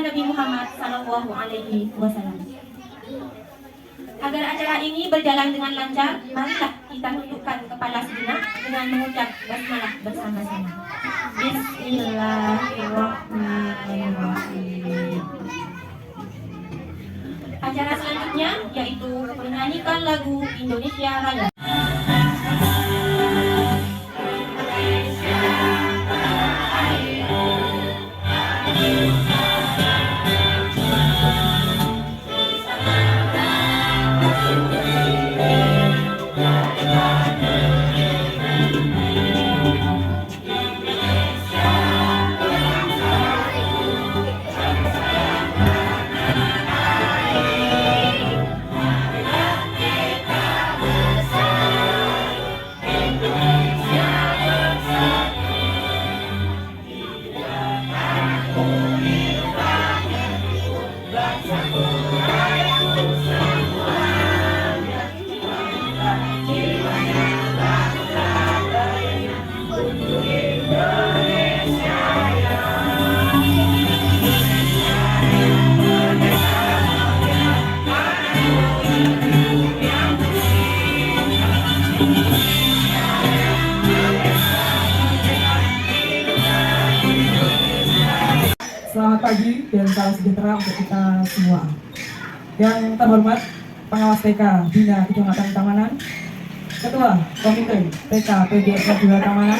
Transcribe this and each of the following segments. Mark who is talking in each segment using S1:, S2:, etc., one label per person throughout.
S1: Nabi Muhammad Sallallahu Alaihi Wasallam. Agar acara ini berjalan dengan lancar, marilah kita tundukkan kepala sejenak dengan mengucap basmalah bersama-sama. Bismillahirrahmanirrahim. Acara selanjutnya yaitu menyanyikan lagu Indonesia Raya.
S2: Selamat pagi dan salam sejahtera untuk kita semua. Yang terhormat Pengawas TK Bina Kecamatan Tamanan, Ketua Komite TK PGRI 2 Tamanan,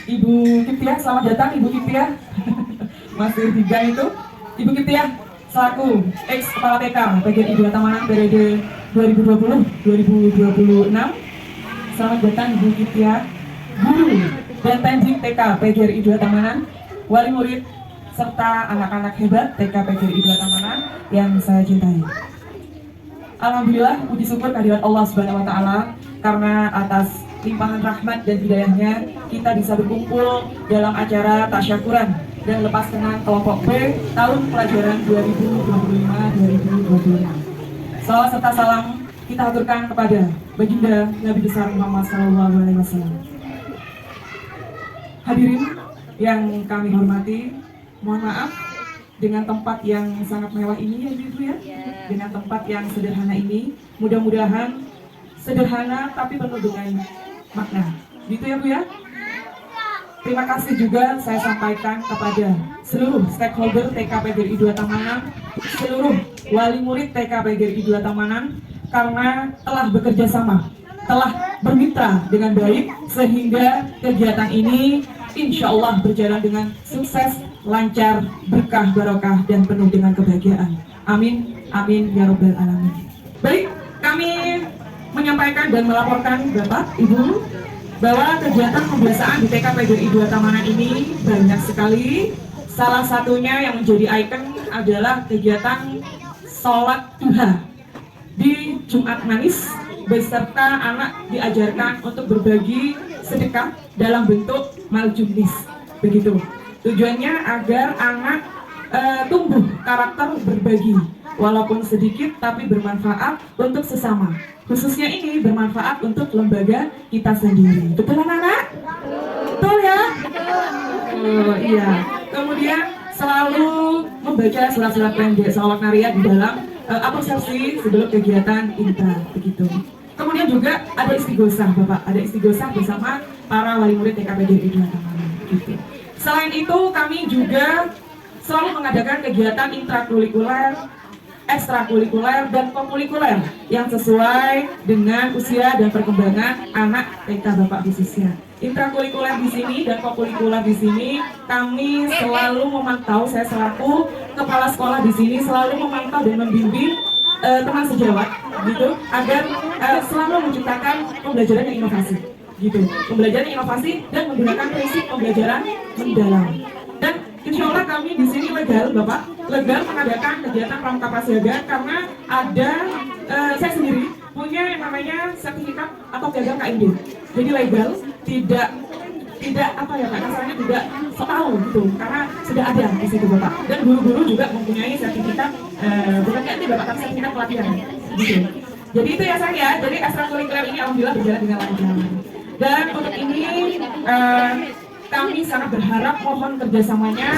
S2: Ibu Kiptiah, selamat datang Ibu Kiptiah. Masih di gang itu. Ibu Kiptiah selaku ex Kepala TK PGRI 2 Tamanan periode 2020-2026. Selamat datang Ibu Kiptiah. Guru dan Tanjing TK PGRI 2 Tamanan, wali murid serta anak-anak hebat TK PGRI 2 Tamanan yang saya cintai. Alhamdulillah, puji syukur kehadirat Allah Subhanahu wa Ta'ala, karena atas limpahan rahmat dan hidayahnya kita bisa berkumpul dalam acara tasyakuran dan lepas kenang kelompok B tahun pelajaran 2025-2026. Salawat serta salam kita aturkan kepada Baginda Nabi besar Muhammad SAW. Hadirin yang kami hormati, mohon maaf dengan tempat yang sangat mewah ini ya Ibu ya, dengan tempat yang sederhana ini, mudah-mudahan sederhana tapi penuh dengan makna, gitu ya Bu ya. Terima kasih juga saya sampaikan kepada seluruh stakeholder TK PGRI 2 Tamanan, seluruh wali murid TK PGRI 2 Tamanan, karena telah bekerja sama, telah bermitra dengan baik sehingga kegiatan ini insya Allah berjalan dengan sukses, lancar, berkah, barokah, dan penuh dengan kebahagiaan. Amin, amin, ya Rabbal Alamin. Baik, kami menyampaikan dan melaporkan Bapak, Ibu, bahwa kegiatan pembiasaan di TK PGRI 2 Tamanan ini banyak sekali. Salah satunya yang menjadi ikon adalah kegiatan sholat duha di Jumat Manis, beserta anak diajarkan untuk berbagi sedekah dalam bentuk maljubnis, begitu. Tujuannya agar anak tumbuh karakter berbagi, walaupun sedikit tapi bermanfaat untuk sesama. Khususnya ini bermanfaat untuk lembaga kita sendiri. Betul anak-anak? Betul ya? Oh iya. Kemudian selalu membaca surat-surat pendek salawat naria di dalam apresiasi sebelum kegiatan intra, begitu. Kemudian juga ada istighosah Bapak, ada istighosah bersama para wali murid TK PGRI 2 Tamanan, gitu. Selain itu kami juga selalu mengadakan kegiatan intrakurikuler, ekstrakurikuler, dan kokurikuler yang sesuai dengan usia dan perkembangan anak TK Bapak khususnya. Intrakurikuler di sini dan kokurikuler di sini kami selalu memantau, saya selaku kepala sekolah di sini selalu memantau dan membimbing teman sejawat, gitu, agar selalu menciptakan pembelajaran yang inovasi, gitu, pembelajaran inovasi dan menggunakan prinsip pembelajaran mendalam. Dan insya Allah kami di sini legal, Bapak, legal mengadakan kegiatan pramuka siaga karena ada saya sendiri punya yang namanya sertifikat atau piagam KMD. Jadi legal, tidak apa ya Pak, kasarnya tidak tahu gitu, karena sudah ada di situ Bapak. Dan guru-guru juga mempunyai sertifikat bukan KMD Bapak, tapi sertifikat pelatihan, gitu. Jadi itu ya saya, jadi ekstrakurikuler ini alhamdulillah berjalan dengan lancar. Dan untuk ini kami sangat berharap mohon kerjasamanya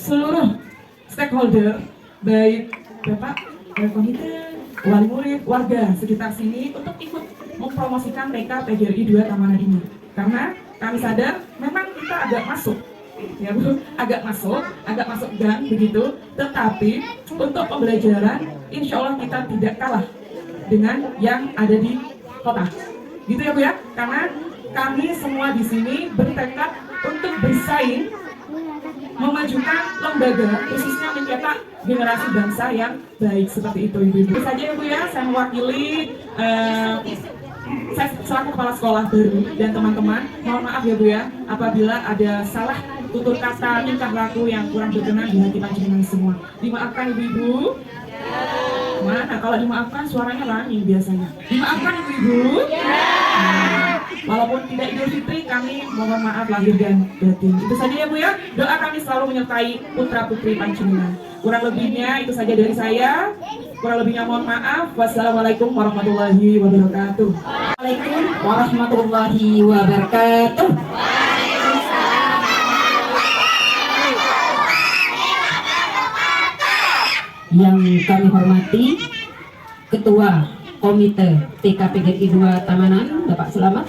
S2: seluruh stakeholder, baik Bapak, komite, wali murid, warga sekitar sini untuk ikut mempromosikan TK PGRI 2 Tamanan ini. Karena kami sadar memang kita agak masuk, ya Bu, agak masuk gang begitu. Tetapi untuk pembelajaran, insya Allah kita tidak kalah dengan yang ada di kota. Gitu ya Bu ya, karena kami semua di sini bertekad untuk bersaing memajukan lembaga, khususnya mencetak generasi bangsa yang baik seperti itu Ibu-ibu. Itu saja ya Bu ya, saya mewakili saya selaku kepala sekolah baru dan teman-teman, mohon maaf ya Bu ya apabila ada salah tutur kata, tingkah laku yang kurang berkenan di hati panjenengan semua. Dimaafkan Ibu-ibu. Mana kalau dimaafkan suaranya rani biasanya. Dimaafkan Ibu-ibu. Walaupun tidak Idul Fitri, kami mohon maaf lahir dan batin. Itu saja ya Bu ya. Doa kami selalu menyertai putra putri panjenengan. Kurang lebihnya itu saja dari saya. Kurang lebihnya mohon maaf. Wassalamualaikum warahmatullahi wabarakatuh.
S3: Waalaikumsalam warahmatullahi wabarakatuh. Yang kami hormati Ketua Komite TK PGRI 2 Tamanan, Bapak Selamat,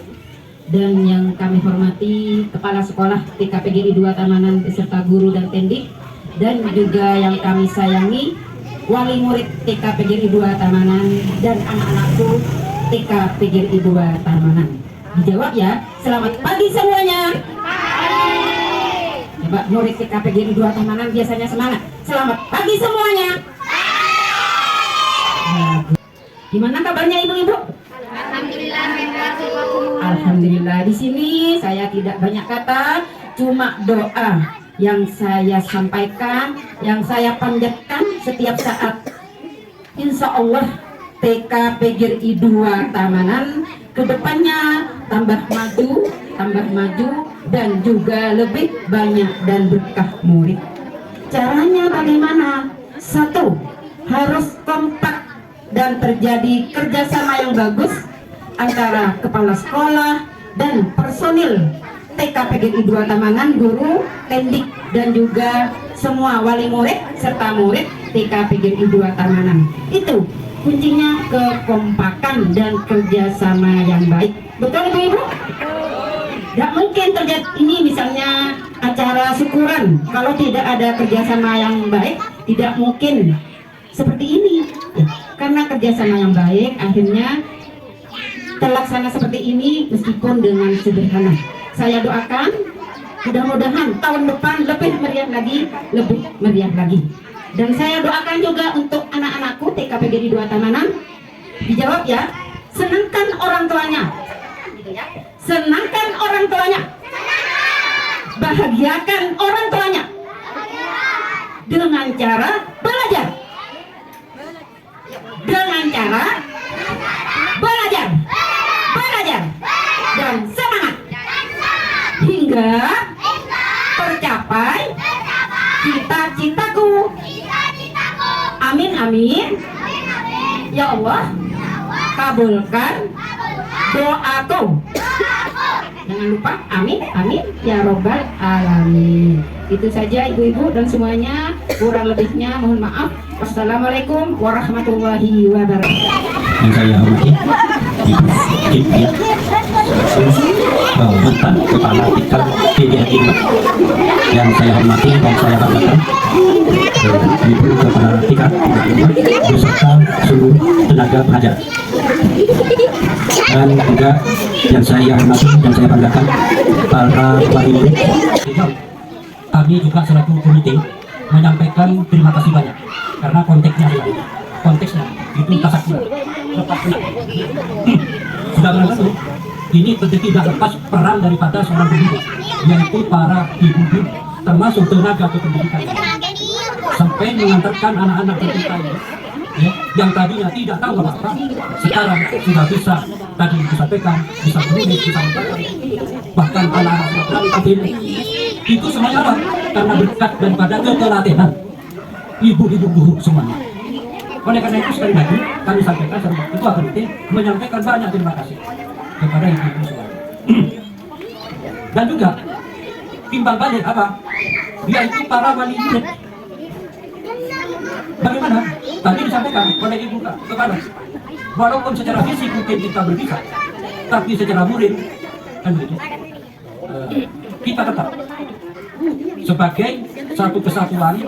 S3: dan yang kami hormati Kepala Sekolah TK PGRI 2 Tamanan beserta guru dan tendik, dan juga yang kami sayangi wali murid TK PGRI 2 Tamanan dan anak-anakku TK PGRI 2 Tamanan. Dijawab ya, selamat pagi semuanya. Coba murid TK PGRI 2 Tamanan biasanya semangat. Selamat pagi semuanya. Gimana kabarnya ibu-ibu? Alhamdulillah. Di sini saya tidak banyak kata, cuma doa yang saya sampaikan, yang saya panjatkan setiap saat. Insya Allah TK PGRI 2 Tamanan kedepannya tambah maju dan juga lebih banyak dan berkah murid. Caranya bagaimana? Satu, harus kompak dan terjadi kerjasama yang bagus antara kepala sekolah dan personil TK PGRI 2 Tamanan, guru, tendik, dan juga semua wali murid serta murid TK PGRI 2 Tamanan. Itu kuncinya, kekompakan dan kerjasama yang baik. Betul ibu-ibu? Tidak mungkin terjadi ini misalnya acara syukuran kalau tidak ada kerjasama yang baik, tidak mungkin seperti ini. Karena kerjasama yang baik akhirnya terlaksana seperti ini meskipun dengan sederhana. Saya doakan mudah-mudahan tahun depan lebih meriah lagi. Dan saya doakan juga untuk anak-anakku TK PGRI 2 Tamanan. Dijawab ya, senangkan orang tuanya. Senangkan orang tuanya. Bahagiakan orang tuanya. Dengan cara belajar. Dengan cara belajar dan semangat hingga tercapai cita-citaku. Amin amin. Ya Allah, kabulkan doaku. Jangan lupa amin amin ya robbal alamin. Itu saja ibu-ibu dan semuanya, kurang lebihnya mohon maaf. Wassalamualaikum warahmatullahi wabarakatuh.
S4: Yang saya hormati Ibu ya, mantan kepala TK PGRI 2. Yang saya hormati dan saya banggakan Ibu kepala TK PGRI 2 beserta seluruh tenaga pengajar. Dan juga yang saya hormati dan saya banggakan para wali murid. Kami juga selaku komite menyampaikan terima kasih banyak karena konteksnya itu tak lepas sudah berlalu. Ini tentu tidak lepas peran daripada seorang pendidik, yaitu para ibu-ibu termasuk tenaga kependidikan sampai mengantarkan anak-anak kita ini ya, yang tadinya tidak tahu apa-apa sekarang sudah bisa tadi disampaikan, bisa menulis, bisa membaca, bahkan anak-anak sudah berani tampil. Itu semuanya apa? Karena berkat daripada ketelatenan ibu-ibu guru semuanya. Oleh karena itu sekali lagi kami sampaikan sebagai ketua komite menyampaikan banyak terima kasih kepada ibu-ibu semuanya. Dan juga timbang balik apa? dia itu para wali murid. Bagaimana? Tadi disampaikan oleh Ibu kepada, walaupun secara fisik mungkin kita berbeda, tapi secara murid kan begitu. Kita tetap sebagai satu kesatuan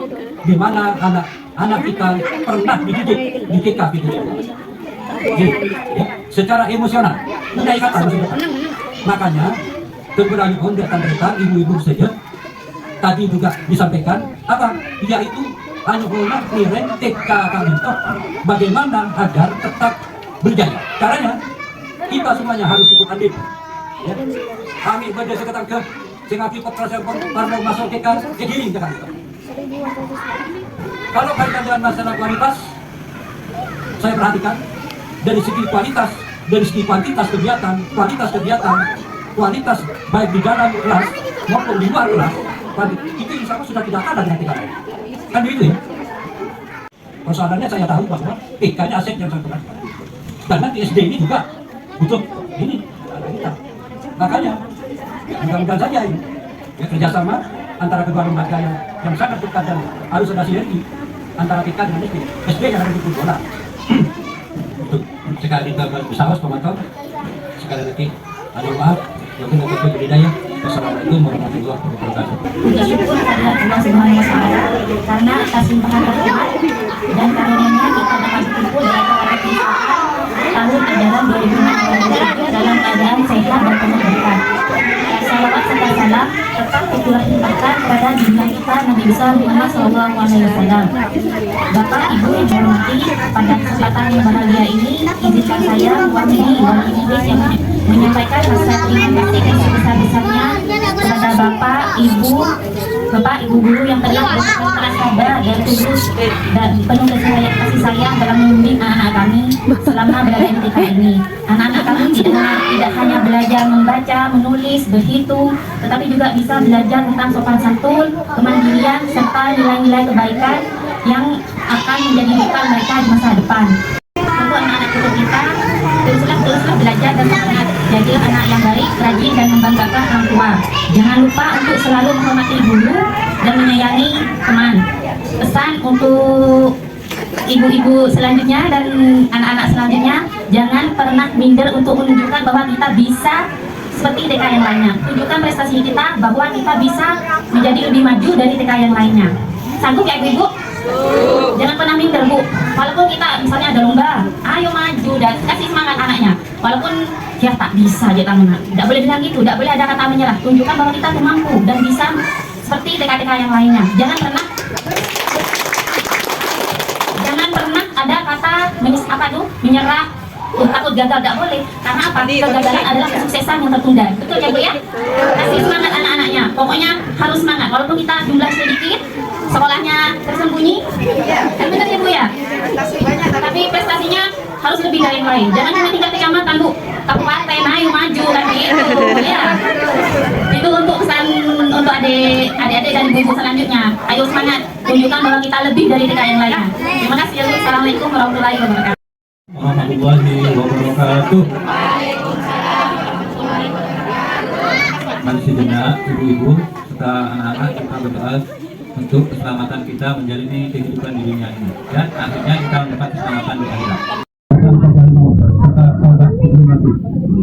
S4: di mana anak kita pernah dididik di TK gitu. Jadi, ya, secara emosional, mudah ikatan maksudnya. Makanya kekurangan ondatan mereka ibu-ibu saja tadi juga disampaikan apa? Yaitu anugerah nilai TK kami itu bagaimana agar tetap berjaya. Caranya kita semuanya harus ikut andil. Ya. Kami berdasar sekitar ke singapura petrasel parno masuk TK giring ke kami. Kalau kaitan dengan masalah kualitas, saya perhatikan dari segi kualitas, dari segi kuantitas kegiatan, kualitas baik di dalam kelas maupun di luar kelas, itu insya Allah sudah tidak ada dengan TK. Kan begitu ya? Persoalannya saya tahu bahwa TK-nya aset yang sangat berat. Karena di SD ini juga butuh ini ada kita. Makanya mudah-mudahan saja ini ya, kerjasama antara kedua lembaga yang sangat dekat dan harus ada sinergi antara TK dengan SD. SD yang ada di bola. Itu sekali kita bersama pemantau. Sekali lagi, ada maaf. Mungkin untuk berbudaya. Wassalamualaikum warahmatullahi wabarakatuh.
S1: Bersyukur kepada Allah Subhanahu wa Ta'ala karena atas limpahan rahmat dan karunia-Nya kita dapat berkumpul di acara tahun ajaran 2020 dalam keadaan sehat dan penuh berkah. Salawat serta salam tetap kita limpahkan kepada junjungan kita Nabi besar Muhammad SAW. Bapak Ibu yang dihormati, pada kesempatan yang bahagia ini izinkan saya mewakili wali murid yang menyampaikan rasa terima kasih yang sebesar-besarnya kepada Bapak, Ibu guru yang telah bekerja sabar dan tulus dan penuh kasih sayang dalam membimbing anak-anak kami selama berada di TK ini. Anak-anak kami tidak hanya belajar membaca, menulis, berhitung, tetapi juga bisa belajar tentang sopan santun, kemandirian, serta nilai-nilai kebaikan yang akan menjadi bekal mereka di masa depan. Tentu anak-anak kita teruslah belajar dan semangat jadi anak yang baik, rajin dan membanggakan orang tua. Jangan lupa untuk selalu menghormati guru dan menyayangi teman. Pesan untuk ibu-ibu selanjutnya dan anak-anak selanjutnya, jangan pernah minder untuk menunjukkan bahwa kita bisa seperti TK yang lainnya. Tunjukkan prestasi kita bahwa kita bisa menjadi lebih maju dari TK yang lainnya. Sanggup ya ibu? Jangan pernah minder bu. Walaupun kita misalnya ada lomba, ayo maju dan kasih semangat anaknya. Walaupun ya tak bisa aja tangan. Tidak boleh bilang gitu, tidak boleh ada kata menyerah. Tunjukkan bahwa kita tuh mampu dan bisa seperti TK-TK yang lainnya. Jangan pernah ada kata menyerah, takut gagal, tidak boleh. Karena apa? Kegagalan adalah kesuksesan yang tertunda. Betul ya bu ya? Kasih semangat anak-anaknya. Pokoknya harus semangat. Walaupun kita jumlah sedikit, sekolahnya tersembunyi, kan benar ya bu ya? Tapi prestasinya harus lebih dari yang lain. Jangan cuma tingkat kecamatan bu, kabupaten, ayo maju kan gitu ya. Itu untuk pesan untuk adik-adik dan ibu selanjutnya. Ayo semangat, tunjukkan bahwa kita lebih dari TK yang lainnya. Terima kasih. Assalamualaikum warahmatullahi wabarakatuh.
S5: Warahmatullahi wabarakatuh. Mari sejenak ibu-ibu serta anak-anak kita berdoa untuk keselamatan kita menjalani kehidupan di dunia ini dan akhirnya kita mendapat keselamatan di akhirat. Serta sahabat sebelum mati,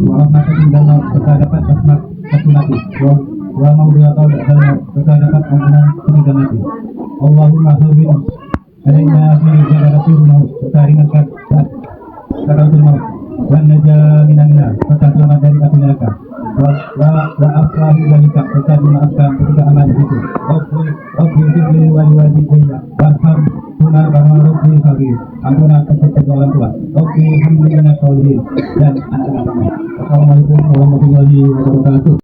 S5: warahmatullahi wabarakatuh. Serta dapat rahmat sebelum mati, wa maghfiratan serta dapat ampunan sebelum mati. Allahumma hawwin alaina fi jabalatil maut, serta ringankan sakaratul maut, wa najaa minan nar, serta selamat dari api neraka. Wa afrahi dalika, serta dimaafkan ketika amal itu. Rabbi firli wa liwalidayya warham tuna kama rabbi sagir. Ampuna kepada orang tua. Rabbi hamdina sholihin dan anak-anak kami. Assalamualaikum warahmatullahi wabarakatuh.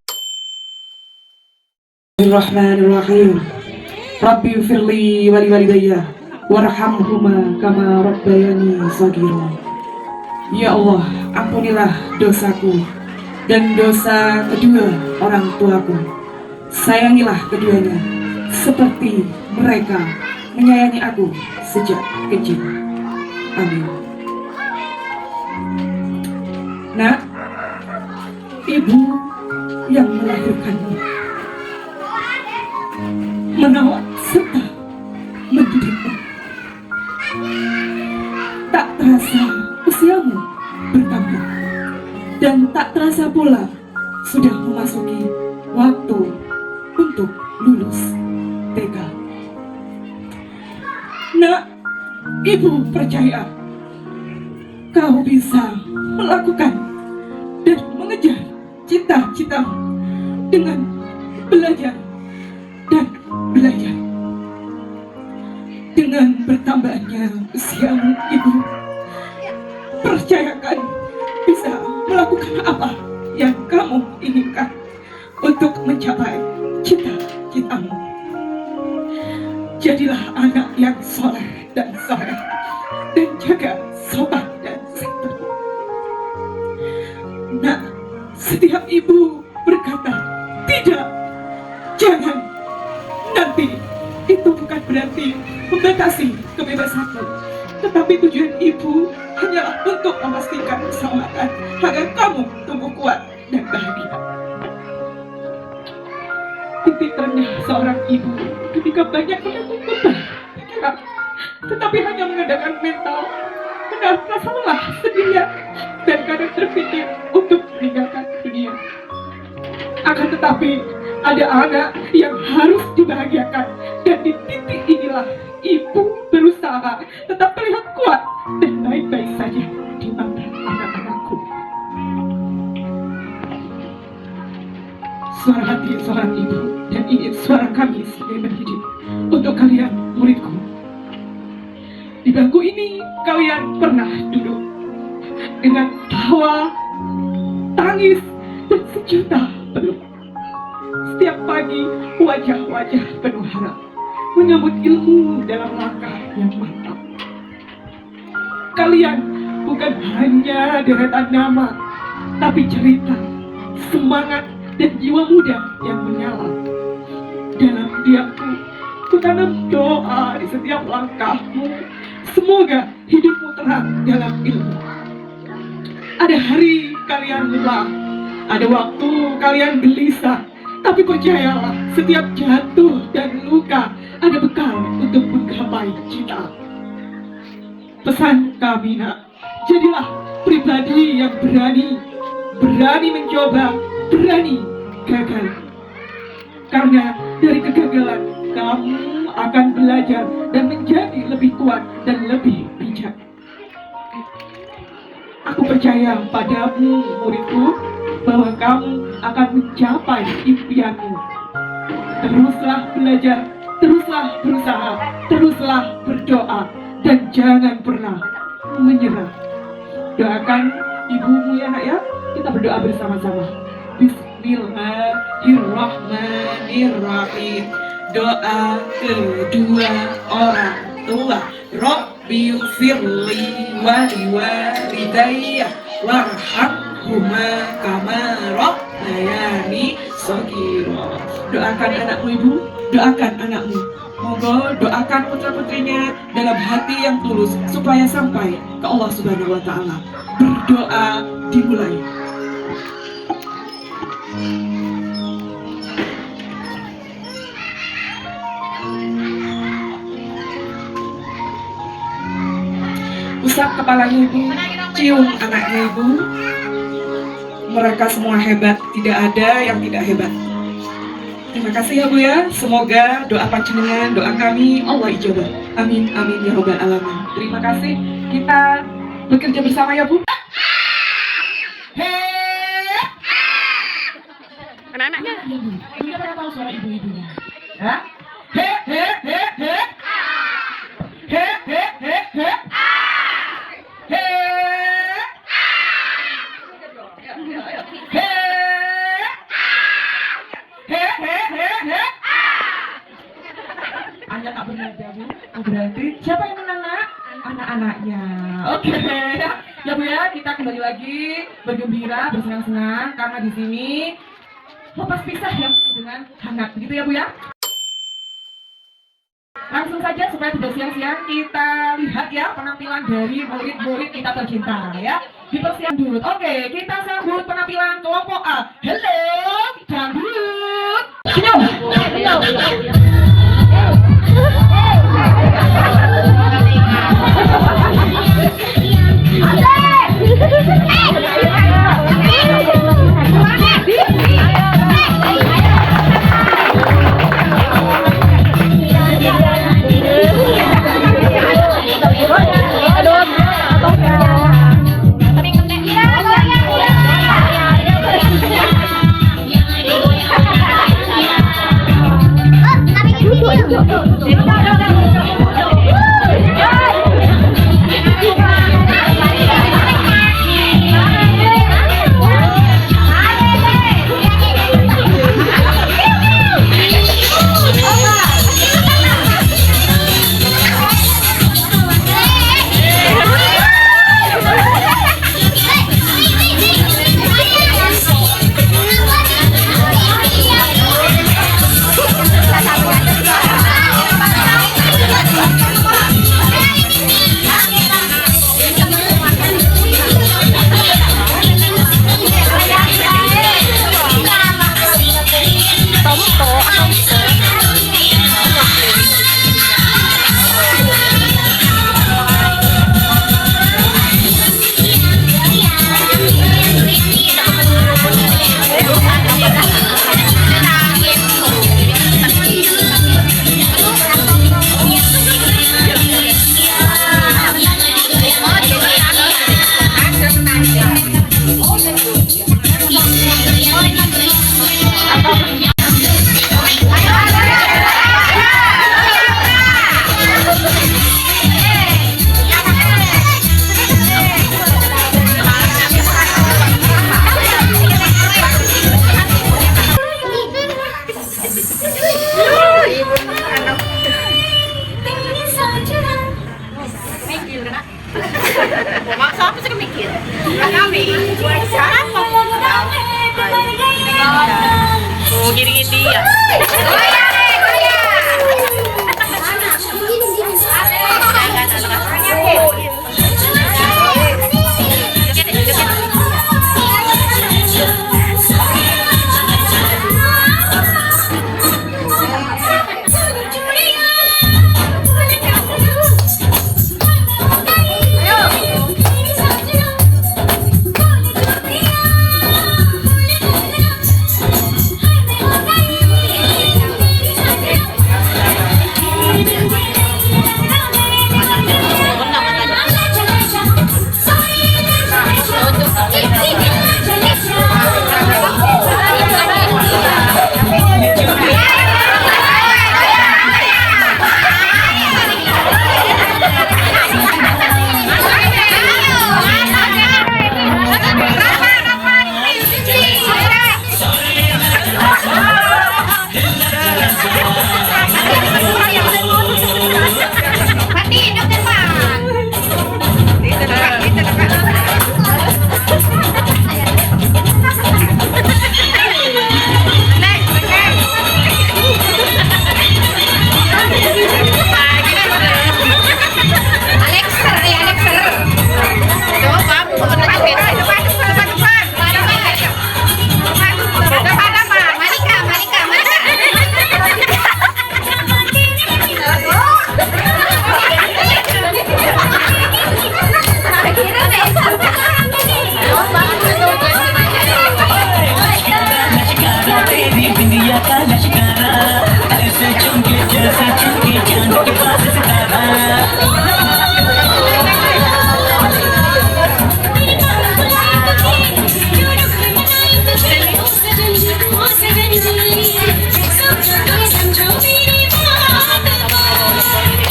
S2: Bismillahirrahmanirrahim. Rabbi firli wa liwalidayya warhamhuma kama rabbayani shaghira. Ya Allah, ampunilah dosaku dan dosa kedua orang tuaku. Sayangilah keduanya seperti mereka menyayangi aku sejak kecil. Amin. Nak, ibu yang melahirkanmu merawat serta mendidikmu. Tak terasa usiamu bertambah, dan tak terasa pula sudah memasuki waktu untuk lulus TK. Nak, ibu percaya kau bisa melakukan dan mengejar cita-citamu dengan belajar dan belajar. Dengan bertambahnya usiamu, ibu percayakan bisa melakukan apa yang kamu inginkan untuk mencapai cita-citamu. Jadilah anak yang soleh dan soleh, dan jaga sopan dan santun. Nah, setiap ibu berkata tidak, jangan, nanti itu bukan berarti membatasi kebebasanmu, tetapi tujuan ibu hanyalah untuk memastikan keselamatan agar kamu tumbuh kuat dan bahagia. Titik terendah seorang ibu ketika banyak menanggung beban pikiran, tetapi hanya mengandalkan mental, merasa lelah sendirian dan kadang terpikir untuk meninggalkan dunia. Akan tetapi ada anak yang harus dibahagiakan, dan di titik inilah ibu berusaha tetap terlihat kuat dan baik-baik saja di mata anak-anakku. Suara hati seorang ibu, dan ini suara kami sebagai pendidik untuk kalian muridku. Di bangku ini kalian pernah duduk dengan tawa, tangis, dan sejuta peluk. Setiap pagi wajah-wajah penuh harap menyambut ilmu dalam langkah yang mantap. Kalian bukan hanya deretan nama, tapi cerita, semangat, dan jiwa muda yang menyala. Dalam diamku, ku tanam doa di setiap langkahmu. Semoga hidupmu terang dalam ilmu. Ada hari kalian lelah, ada waktu kalian gelisah, tapi percayalah, setiap jatuh dan luka ada bekal untuk menggapai cita. Pesan kami, nak, jadilah pribadi yang berani mencoba, berani gagal. Karena dari kegagalan kamu akan belajar dan menjadi lebih kuat dan lebih bijak. Aku percaya padamu, muridku, bahwa kamu akan mencapai impianmu. Teruslah belajar, teruslah berusaha, teruslah berdoa, dan jangan pernah menyerah. Doakan ibumu ya, nak, ya. Kita berdoa bersama-sama. Bismillahirrahmanirrahim. Doa kedua orang tua. Rabbighfirli waliwalidayya warhamhuma kama rabbayani shaghira. Doakan anakmu, ibu, doakan anakmu. Monggo doakan putra-putrinya dalam hati yang tulus supaya sampai ke Allah Subhanahu wa taala. Berdoa dimulai. Usap kepalanya ibu, cium anaknya ibu. Mereka semua hebat, tidak ada yang tidak hebat. Terima kasih ya Bu ya. Semoga doa panjenengan, doa kami Allah ijabah. Amin amin ya robbal alamin. Terima kasih. Kita bekerja bersama ya Bu.
S6: Anak-anaknya.
S2: Ibunya pernah tahu suara ibu-ibunya? Hah? He he he he. He he he he. He. He. He he he he. Anda tak benar ya Bu? Oh, berarti siapa yang menang, nak? Anak-anaknya. Oke. Ya Bu ya, kita kembali lagi bergembira, bersenang-senang karena di sini lepas pisah yang dengan hangat, begitu ya Bu ya. Langsung saja supaya tidak siang-siang kita lihat ya penampilan dari murid-murid kita tercinta ya. Dipersiapkan dulu. Oke, kita sambut penampilan kelompok A. Hello, dangdut. Senyum.
S6: giringin dia.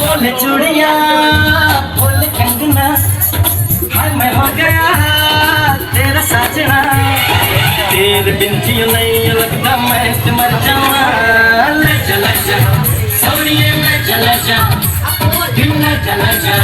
S7: बोल चूड़िया बोल कंगना हाय मैं हो गया तेरा साजना तेरे बिन जियो नहीं लगता मैं मर जाऊंगा ले चला जा सोनिए मैं चला जा दिल में चला जा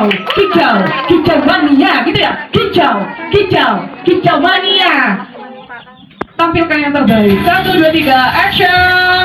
S2: Kicau mania gitu ya, kicau mania. Tampilkan yang terbaik. 1, 2, 3, action.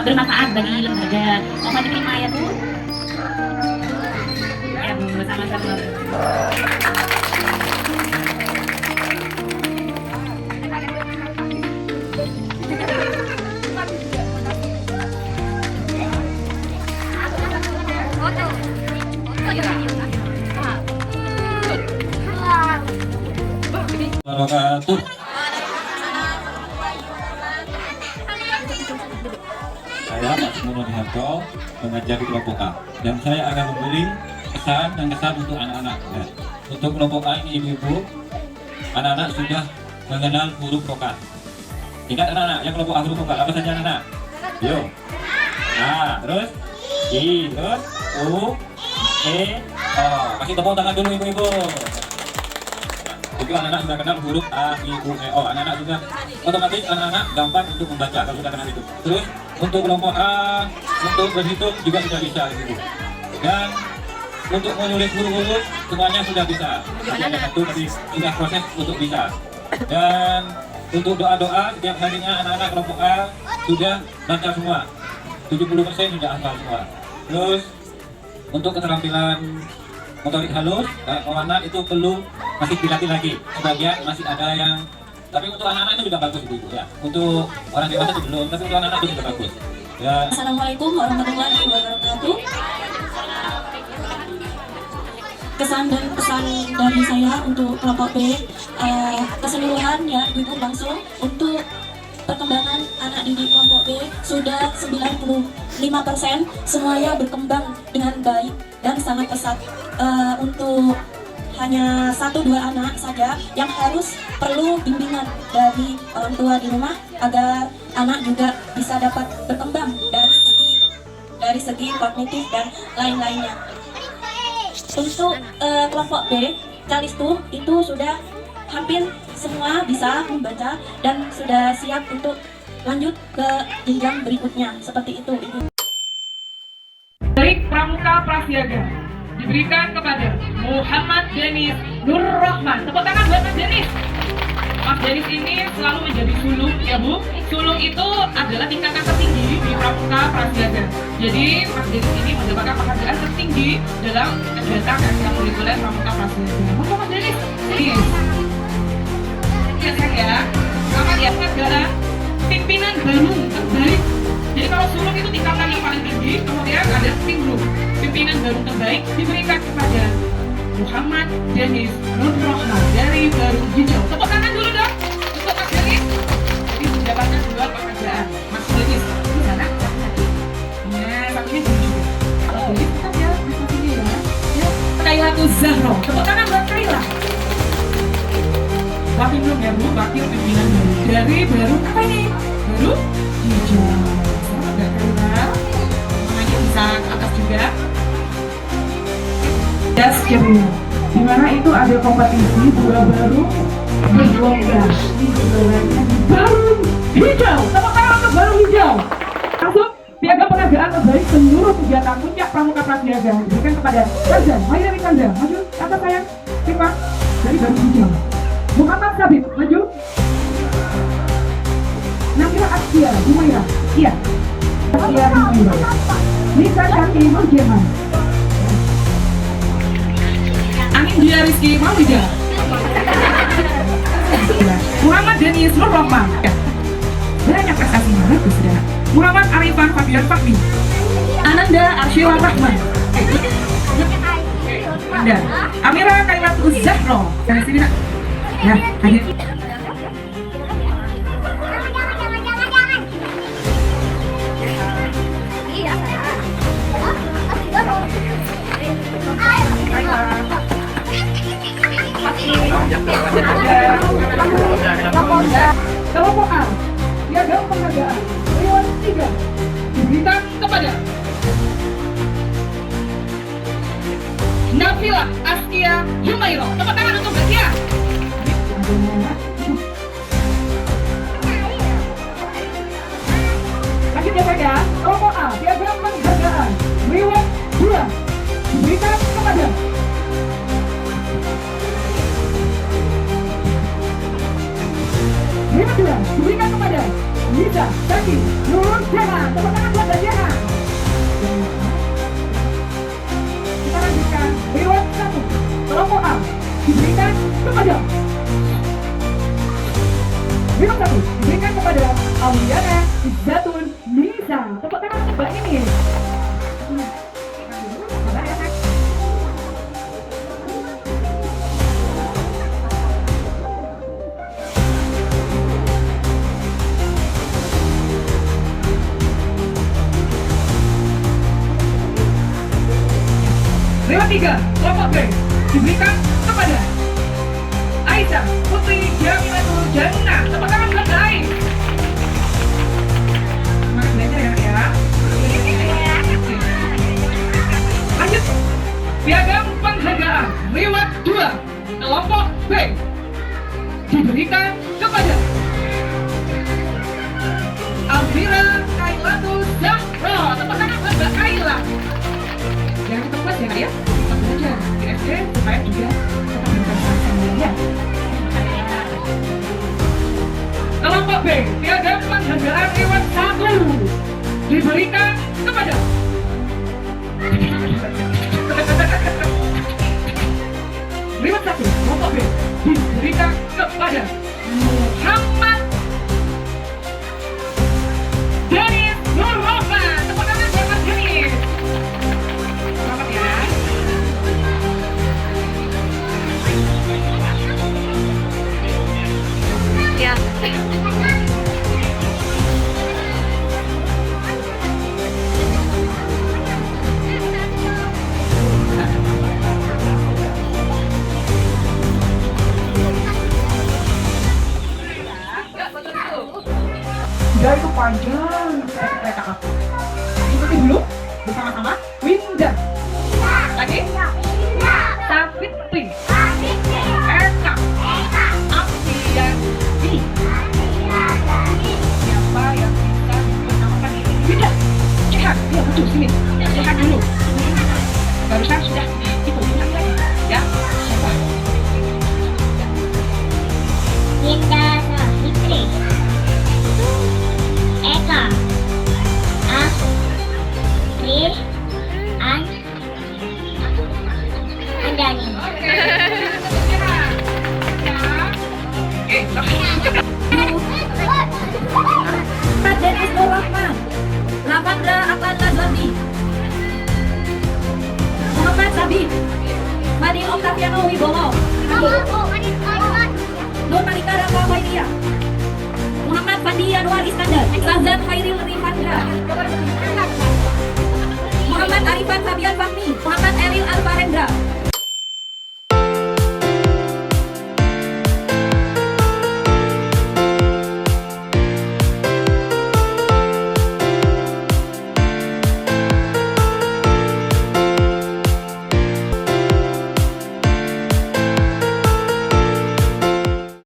S1: bermanfaat bagi lembaga. Mohon diterima ya Bu. Ya Bu, sama-sama.
S5: Wabarakatuh. Saya Pak Sumono Diharto, pengajar di kelompok A, dan saya akan memberi pesan dan kesan untuk anak-anak. Ya. Untuk kelompok A ini ibu-ibu, anak-anak sudah mengenal huruf vokal. Ingat anak-anak yang kelompok A huruf vokal apa saja anak-anak? Yuk. Nah, terus I, terus U, E, O. Kasih tepuk tangan dulu ibu-ibu. Jadi anak-anak sudah kenal huruf A, I, U, E, O. Anak-anak sudah otomatis anak-anak gampang untuk membaca kalau sudah kenal itu. Terus untuk kelompok A, untuk berhitung juga sudah bisa gitu. Dan untuk menulis huruf-huruf semuanya sudah bisa. Tapi ada satu tapi sudah proses untuk bisa. Dan untuk doa-doa setiap harinya anak-anak kelompok A sudah lancar semua. 70% sudah hafal semua. Terus untuk keterampilan motorik halus, anak itu perlu masih dilatih lagi. Sebagian masih ada yang, tapi untuk anak-anak itu sudah bagus itu ya. Untuk orang dewasa itu belum, tapi untuk anak-anak itu sudah bagus. Ya.
S6: Assalamualaikum warahmatullahi wabarakatuh. Kesan dan pesan dari saya untuk kelompok B, keseluruhan ya Ibu langsung untuk perkembangan anak didik kelompok B sudah 95% semuanya berkembang dengan baik dan sangat pesat. Untuk hanya 1-2 anak saja yang harus perlu bimbingan dari orang tua di rumah agar anak juga bisa dapat berkembang dari segi kognitif dan lain-lainnya. Untuk kelompok B, Calistung itu sudah hampir semua bisa membaca dan sudah siap untuk lanjut ke jenjang berikutnya. Seperti itu, Ibu.
S2: Baik, Pramuka Prasiaga diberikan kepada Muhammad Denis Nur Rahman. Tepuk tangan buat Mas Denis. Mas Denis ini selalu menjadi sulung ya Bu. Sulung itu adalah tingkatan tertinggi di Pramuka Prasiaga. Jadi Mas Denis ini mendapatkan penghargaan tertinggi dalam kegiatan ekstrakurikuler Pramuka Prasiaga. Monggo Mas Denis. Ya sayang ya. Selamat ya penghargaan pimpinan baru terbaik. Jadi kalau sulung itu tingkatan yang paling tinggi, kemudian ada pimpinan baru terbaik diberikan kepada Muhammad Denis Nur Rahman dari Baru Hijau. Tepuk tangan dulu dong untuk Mas Denis. Jadi mendapatkan 2 penghargaan. Mas Denis, di sana. Nah, satunya juga. Mas Denis tetap ya, di sini ya. Ya, Kaila Zahro. Tepuk tangan buat Kaila. Wakil belum ya Bu, wakil pimpinan baru dari Baru apa ini? Baru Hijau. Selamat ya Kaila. Namanya bisa ke atas juga. Skill, dimana itu ada kompetisi bola baru berlomba di Baru Hijau. Tepuk tangan untuk Baru Hijau. Langsung piagam penghargaan terbaik seluruh kegiatan puncak Pramuka Prasiaga diberikan kepada Kanza, Maira Kanza, maju atas sayang, Sipa dari Baru Hijau. Muhammad Sabit, maju. Nabila Askia, Humaira, iya. Askia Humaira. Nisa Shanti Nurjaman. Dia Rizky Mawida. Muhammad Denis Nur Rahman. Banyak prestasi bagus sudah. Muhammad Arifan Fabian Fakmi. Ananda Arsyila Rahman. Anda Amira Kailat Zahro. Dari sini nak. Ya, hadir. Kelompok A, piagam penghargaan Dewan 3 diberikan kepada Nabila Askia Humairo. Tepuk tangan untuk Askia. Lanjut ya saja. Kelompok A, piagam penghargaan Dewan 2 diberikan kepada diberikan kepada Nisa Shanti Nurjaman. Tepuk tangan buat Nurjaman. Kita lanjutkan Dewan 1 kelompok A diberikan kepada Dewan 1 diberikan kepada Auliana Zatun Nisa. Tepuk tangan untuk Mbak ini. Dewan 3 kelompok B diberikan kepada Aisyah Putri Jamilatul Jannah. Tepuk tangan buat Ais. Semangat belajar ya. Lanjut. Piagam penghargaan Lewat 2 kelompok B ya. Satu saja di SD supaya juga tetap berprestasi ya. Kelompok B, piagam penghargaan Iwan 1 diberikan kepada Iwan 1, kelompok B diberikan kepada Muhammad Denis Nurrohman. Tepuk tangan buat Mas Denis. Selamat ya. Dia itu panjang kereta api. Ikuti dulu bersama-sama. Winda. Lagi. Savitri. Eka. Apriani. Siapa yang bisa menamakan ini? Winda. Cihan. Iya betul sini. Cihan dulu. Barusan sudah diperlihatkan lagi. Ya. Siapa?
S1: Winda Savitri. Eka, Afri, Andani.
S3: Muhammad Denis Nurrohman, Lavanda Atlanta Zandi, Muhammad Sabit, Fadil Octaviano Wibowo, Nur Malika Raka Waidia, Muhammad Fandi Anwar Iskandar, Razan Khairil Rifandra,